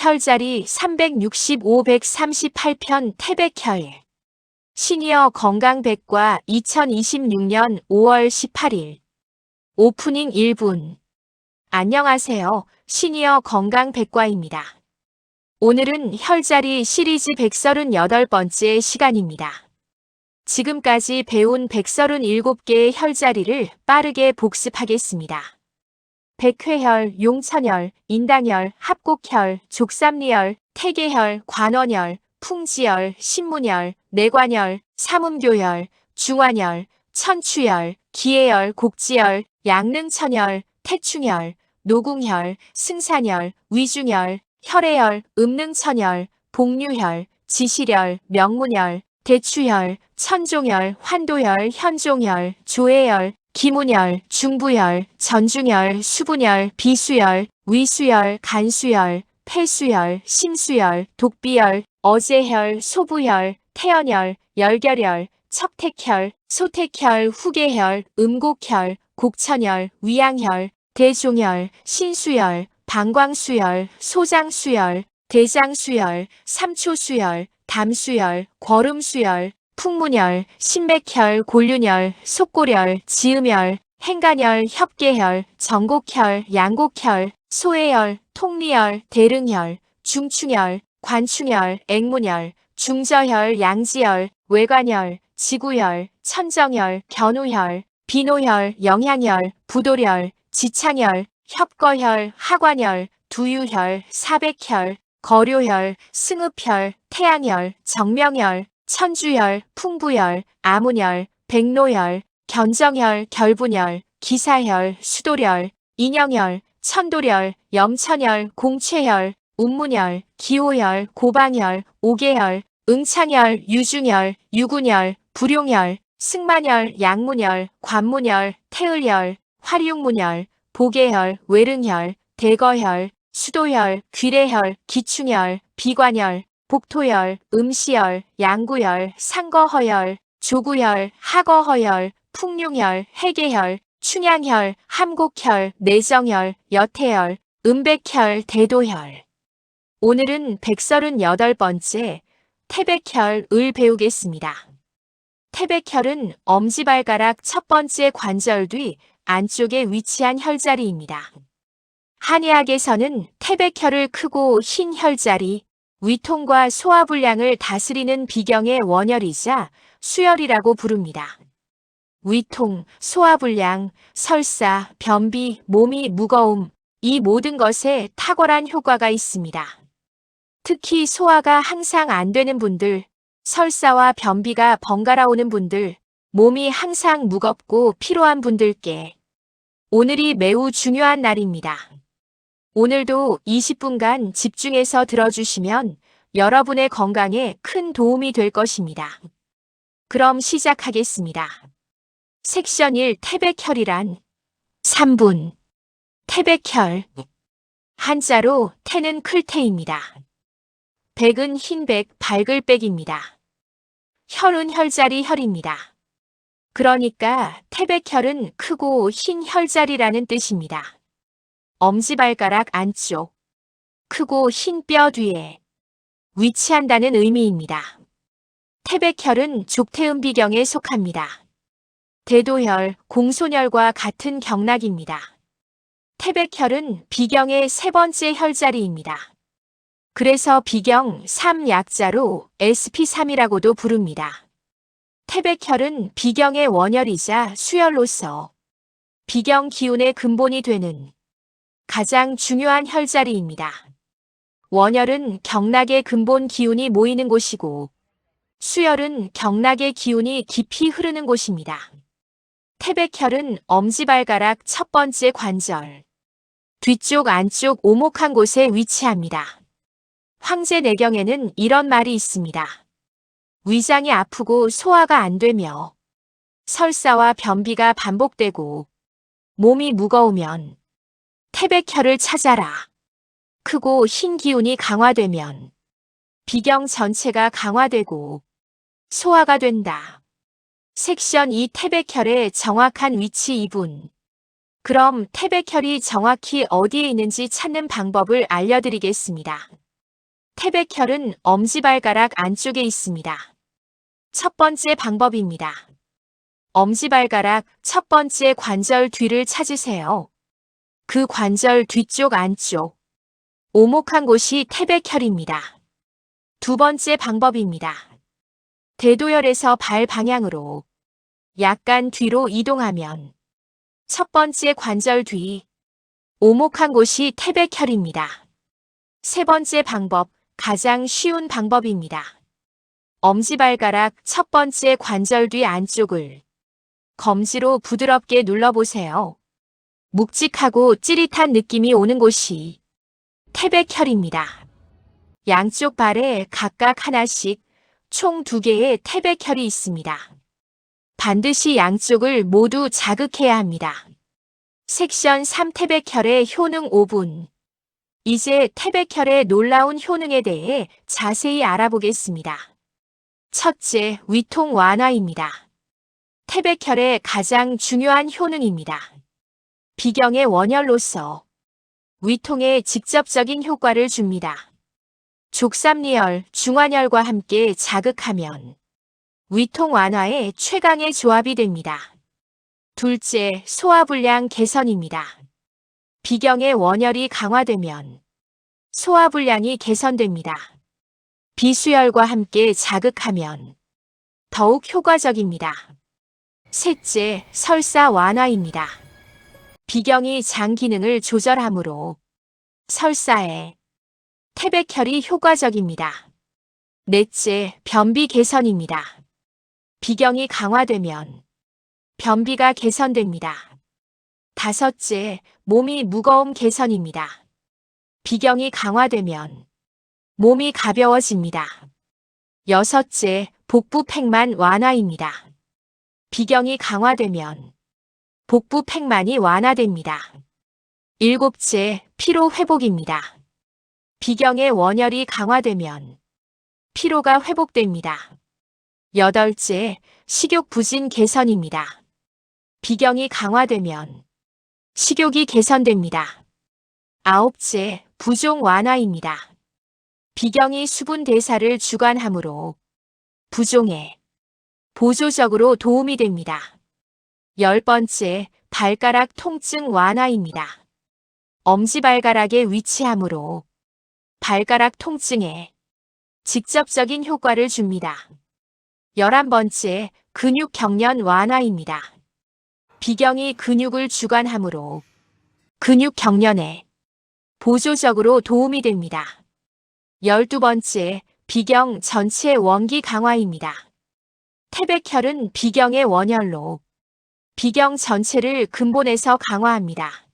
혈자리 365-138편 태백혈 시니어 건강백과 2026년 5월 18일 오프닝 1분 안녕하세요. 시니어 건강백과입니다. 오늘은 혈자리 시리즈 138번째 시간입니다. 지금까지 배운 137개의 혈자리를 빠르게 복습하겠습니다. 백회혈, 용천혈, 인당혈, 합곡혈, 족삼리혈, 태계혈, 관원혈, 풍지혈, 신문혈, 내관혈, 삼음교혈, 중환혈, 천추혈, 기해혈, 곡지혈, 양릉천혈, 태충혈, 노궁혈, 승산혈, 위중혈, 혈해혈, 음릉천혈, 복류혈, 지실혈, 명문혈, 대추혈, 천종혈, 환도혈, 현종혈, 조해혈, 기문혈, 중부혈, 전중혈, 수분혈, 비수혈, 위수혈, 간수혈, 폐수혈, 심수혈, 독비혈, 어제혈, 소부혈, 태연혈, 열결혈, 척택혈, 소택혈, 후계혈, 음곡혈, 곡천혈, 위양혈, 대종혈, 신수혈, 방광수혈, 소장수혈, 대장수혈, 삼초수혈, 담수혈, 거름수혈, 풍문혈, 신맥혈, 골륜혈, 속골혈, 지음혈, 행간혈, 협계혈, 정곡혈, 양곡혈, 소해혈, 통리혈, 대릉혈, 중충혈, 관충혈, 액문혈, 중저혈, 양지혈, 외관혈, 지구혈, 천정혈, 견우혈, 비노혈, 영향혈, 부도혈, 지창혈, 협거혈, 하관혈, 두유혈, 사백혈, 거료혈, 승읍혈, 태양혈, 정명혈, 천주혈, 풍부혈, 아문혈, 백노혈, 견정혈, 결분혈, 기사혈, 수도혈, 인형혈, 천도혈, 염천혈, 공최혈, 운문혈, 기호혈, 고방혈, 오계혈, 응창혈, 유중혈, 유군혈, 불용혈, 승만혈, 양문혈, 관문혈, 태을혈, 화룡문혈, 보계혈, 외릉혈, 대거혈, 수도혈, 귀래혈, 기충혈, 비관혈, 복토혈, 음시혈, 양구혈, 상거허혈, 조구혈, 하거허혈, 풍룡혈, 해계혈, 춘향혈, 함곡혈, 내정혈, 여태혈, 음백혈, 대도혈. 오늘은 138번째 태백혈을 배우겠습니다. 태백혈은 엄지발가락 첫 번째 관절 뒤 안쪽에 위치한 혈자리입니다. 한의학에서는 태백혈을 크고 흰 혈자리, 위통과 소화불량을 다스리는 비경의 원혈이자 수혈이라고 부릅니다. 위통, 소화불량, 설사, 변비, 몸이 무거움, 이 모든 것에 탁월한 효과가 있습니다. 특히 소화가 항상 안 되는 분들, 설사와 변비가 번갈아 오는 분들, 몸이 항상 무겁고 피로한 분들께 오늘이 매우 중요한 날입니다. 오늘도 20분간 집중해서 들어주시면 여러분의 건강에 큰 도움이 될 것입니다. 그럼 시작하겠습니다. 섹션 1 태백혈이란 3분 태백혈 한자로 태는 클태입니다. 백은 흰백, 밝을 백입니다. 혈은 혈자리 혈입니다. 그러니까 태백혈은 크고 흰 혈자리라는 뜻입니다. 엄지발가락 안쪽, 크고 흰 뼈 뒤에 위치한다는 의미입니다. 태백혈은 족태음비경에 속합니다. 대도혈, 공손혈과 같은 경락입니다. 태백혈은 비경의 세 번째 혈자리입니다. 그래서 비경 3약자로 SP3이라고도 부릅니다. 태백혈은 비경의 원혈이자 수혈로서 비경 기운의 근본이 되는 가장 중요한 혈자리입니다. 원혈은 경락의 근본 기운이 모이는 곳이고 수혈은 경락의 기운이 깊이 흐르는 곳입니다. 태백혈은 엄지발가락 첫 번째 관절, 뒤쪽 안쪽 오목한 곳에 위치합니다. 황제내경에는 이런 말이 있습니다. 위장이 아프고 소화가 안 되며 설사와 변비가 반복되고 몸이 무거우면 태백혈을 찾아라. 크고 흰 기운이 강화되면 비경 전체가 강화되고 소화가 된다. 섹션 2 태백혈의 정확한 위치 2분. 그럼 태백혈이 정확히 어디에 있는지 찾는 방법을 알려드리겠습니다. 태백혈은 엄지발가락 안쪽에 있습니다. 첫 번째 방법입니다. 엄지발가락 첫 번째 관절 뒤를 찾으세요. 그 관절 뒤쪽 안쪽, 오목한 곳이 태백혈입니다. 두 번째 방법입니다. 대도혈에서 발 방향으로 약간 뒤로 이동하면 첫 번째 관절 뒤, 오목한 곳이 태백혈입니다. 세 번째 방법, 가장 쉬운 방법입니다. 엄지발가락 첫 번째 관절 뒤 안쪽을 검지로 부드럽게 눌러보세요. 묵직하고 찌릿한 느낌이 오는 곳이 태백혈입니다. 양쪽 발에 각각 하나씩 총 2개의 태백혈이 있습니다. 반드시 양쪽을 모두 자극해야 합니다. 섹션 3 태백혈의 효능 5분. 이제 태백혈의 놀라운 효능에 대해 자세히 알아보겠습니다. 첫째, 위통 완화입니다. 태백혈의 가장 중요한 효능입니다. 비경의 원혈로서 위통에 직접적인 효과를 줍니다. 족삼리혈, 중환혈과 함께 자극하면 위통 완화에 최강의 조합이 됩니다. 둘째, 소화불량 개선입니다. 비경의 원혈이 강화되면 소화불량이 개선됩니다. 비수혈과 함께 자극하면 더욱 효과적입니다. 셋째, 설사 완화입니다. 비경이 장 기능을 조절하므로 설사에 태백혈이 효과적입니다. 넷째, 변비 개선입니다. 비경이 강화되면 변비가 개선됩니다. 다섯째, 몸이 무거움 개선입니다. 비경이 강화되면 몸이 가벼워집니다. 여섯째, 복부 팽만 완화입니다. 비경이 강화되면 복부 팽만이 완화됩니다. 일곱째, 피로 회복입니다. 비경의 원혈이 강화되면 피로가 회복됩니다. 여덟째, 식욕 부진 개선입니다. 비경이 강화되면 식욕이 개선됩니다. 아홉째, 부종 완화입니다. 비경이 수분 대사를 주관하므로 부종에 보조적으로 도움이 됩니다. 10번째, 발가락 통증 완화입니다. 엄지발가락에 위치하므로 발가락 통증에 직접적인 효과를 줍니다. 11번째, 근육 경련 완화입니다. 비경이 근육을 주관하므로 근육 경련에 보조적으로 도움이 됩니다. 12번째, 비경 전체 원기 강화입니다. 태백혈은 비경의 원혈로 비경 전체를 근본에서 강화합니다.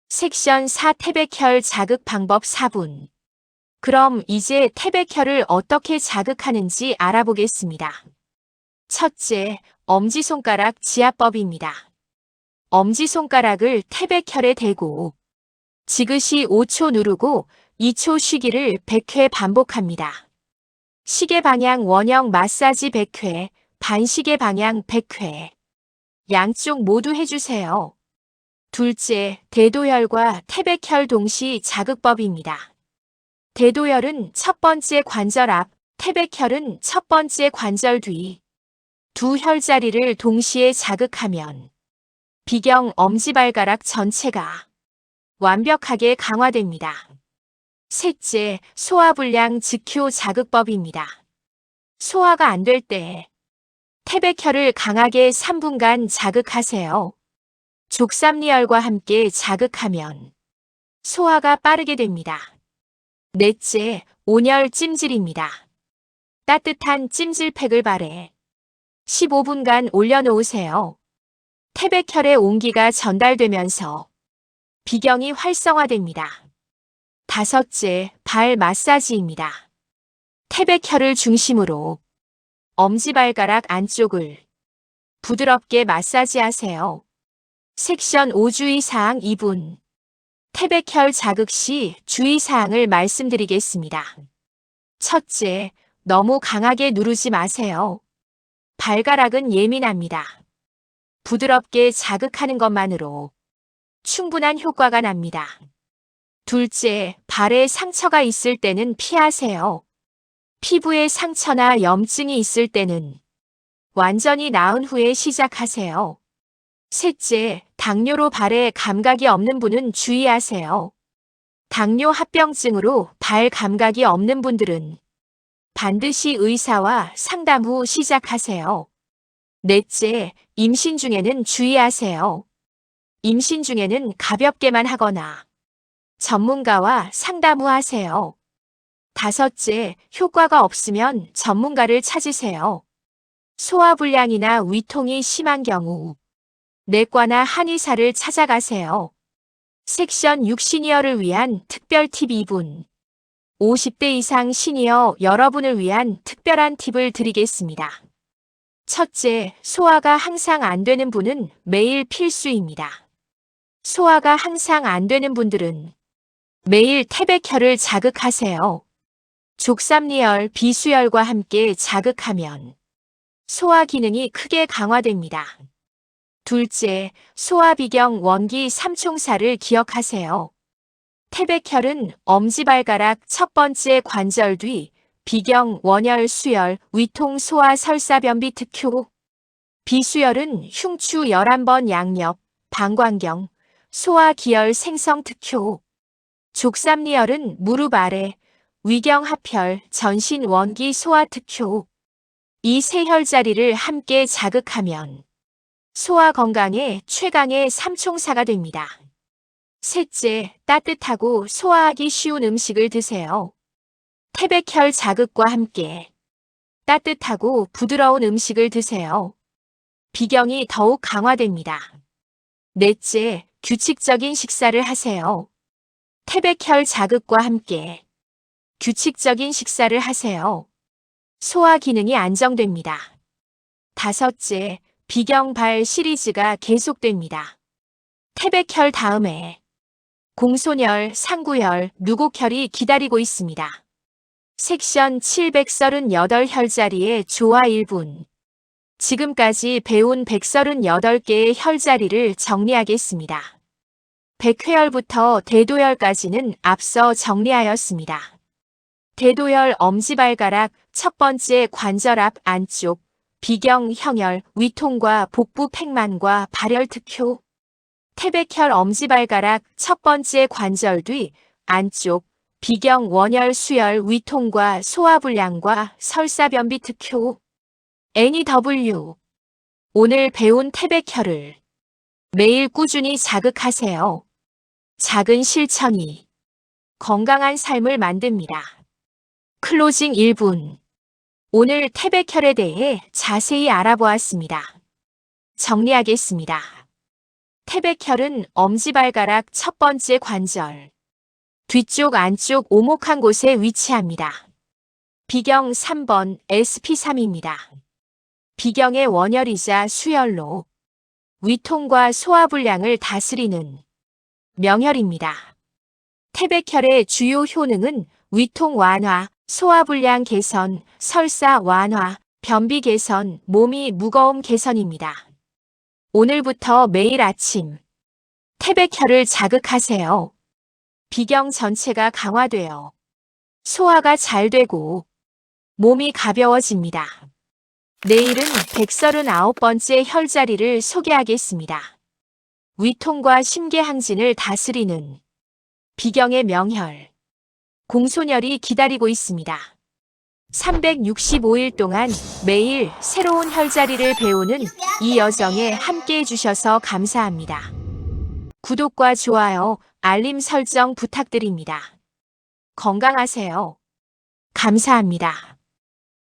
섹션 4 태백혈 자극 방법 4분. 그럼 이제 태백혈을 어떻게 자극하는지 알아보겠습니다. 첫째, 엄지손가락 지압법입니다. 엄지손가락을 태백혈에 대고 지그시 5초 누르고 2초 쉬기를 100회 반복합니다. 시계 방향 원형 마사지 100회, 반시계 방향 100회. 양쪽 모두 해주세요. 둘째, 대도혈과 태백혈 동시 자극법입니다. 대도혈은 첫 번째 관절 앞, 태백혈은 첫 번째 관절 뒤. 두 혈자리를 동시에 자극하면 비경 엄지발가락 전체가 완벽하게 강화됩니다. 셋째, 소화불량 즉효 자극법입니다. 소화가 안 될 때 태백혈을 강하게 3분간 자극하세요. 족삼리혈과 함께 자극하면 소화가 빠르게 됩니다. 넷째, 온열 찜질입니다. 따뜻한 찜질팩을 발에 15분간 올려놓으세요. 태백혈의 온기가 전달되면서 비경이 활성화됩니다. 다섯째, 발 마사지입니다. 태백혈을 중심으로 엄지발가락 안쪽을 부드럽게 마사지하세요. 섹션 5 주의사항 2분. 태백혈 자극 시 주의사항을 말씀드리겠습니다. 첫째, 너무 강하게 누르지 마세요. 발가락은 예민합니다. 부드럽게 자극하는 것만으로 충분한 효과가 납니다. 둘째, 발에 상처가 있을 때는 피하세요. 피부에 상처나 염증이 있을 때는 완전히 나은 후에 시작하세요. 셋째, 당뇨로 발에 감각이 없는 분은 주의하세요. 당뇨 합병증으로 발 감각이 없는 분들은 반드시 의사와 상담 후 시작하세요. 넷째, 임신 중에는 주의하세요. 임신 중에는 가볍게만 하거나 전문가와 상담 후 하세요. 다섯째, 효과가 없으면 전문가를 찾으세요. 소화불량이나 위통이 심한 경우 내과나 한의사를 찾아가세요. 섹션 6 시니어를 위한 특별 팁 2분. 50대 이상 시니어 여러분을 위한 특별한 팁을 드리겠습니다. 첫째, 소화가 항상 안 되는 분은 매일 필수입니다. 소화가 항상 안 되는 분들은 매일 태백혈을 자극하세요. 족삼리열, 비수열과 함께 자극하면 소화 기능이 크게 강화됩니다. 둘째, 소화비경 원기 삼총사를 기억하세요. 태백혈은 엄지발가락 첫 번째 관절 뒤 비경, 원열, 수열, 위통, 소화, 설사, 변비, 특효. 비수열은 흉추 11번 양옆, 방광경, 소화, 기열, 생성, 특효. 족삼리열은 무릎 아래, 위경, 하편, 전신, 원기, 소화, 특효. 이 세 혈자리를 함께 자극하면 소화 건강에 최강의 삼총사가 됩니다. 셋째, 따뜻하고 소화하기 쉬운 음식을 드세요. 태백혈 자극과 함께 따뜻하고 부드러운 음식을 드세요. 비경이 더욱 강화됩니다. 넷째, 규칙적인 식사를 하세요. 태백혈 자극과 함께 규칙적인 식사를 하세요. 소화 기능이 안정됩니다. 다섯째, 비경발 시리즈가 계속됩니다. 태백혈 다음에 공소혈, 상구혈, 누곡혈이 기다리고 있습니다. 섹션 738 혈자리의 조화 1분. 지금까지 배운 138개의 혈자리를 정리하겠습니다. 백회혈부터 대도혈까지는 앞서 정리하였습니다. 대도혈 엄지발가락 첫 번째 관절 앞 안쪽, 비경, 형혈, 위통과 복부 팽만과 발열 특효. 태백혈 엄지발가락 첫 번째 관절 뒤 안쪽, 비경, 원열, 수열, 위통과 소화불량과 설사, 변비 특효. NEW. 오늘 배운 태백혈을 매일 꾸준히 자극하세요. 작은 실천이 건강한 삶을 만듭니다. 클로징 1분. 오늘 태백혈에 대해 자세히 알아보았습니다. 정리하겠습니다. 태백혈은 엄지발가락 첫 번째 관절, 뒤쪽 안쪽 오목한 곳에 위치합니다. 비경 3번 SP3입니다. 비경의 원혈이자 수혈로 위통과 소화불량을 다스리는 명혈입니다. 태백혈의 주요 효능은 위통 완화, 소화불량 개선, 설사 완화, 변비 개선, 몸이 무거움 개선입니다. 오늘부터 매일 아침 태백혈을 자극하세요. 비경 전체가 강화되어 소화가 잘 되고 몸이 가벼워집니다. 내일은 139번째 혈자리를 소개하겠습니다. 위통과 심계항진을 다스리는 비경의 명혈, 공소혈이 기다리고 있습니다. 365일 동안 매일 새로운 혈자리를 배우는 이 여정에 함께해 주셔서 감사합니다. 구독과 좋아요, 알림 설정 부탁드립니다. 건강하세요. 감사합니다.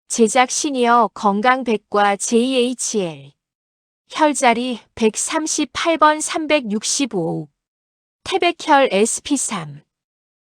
제작 시니어 건강백과 JHL 혈자리 138번 365 태백혈 SP3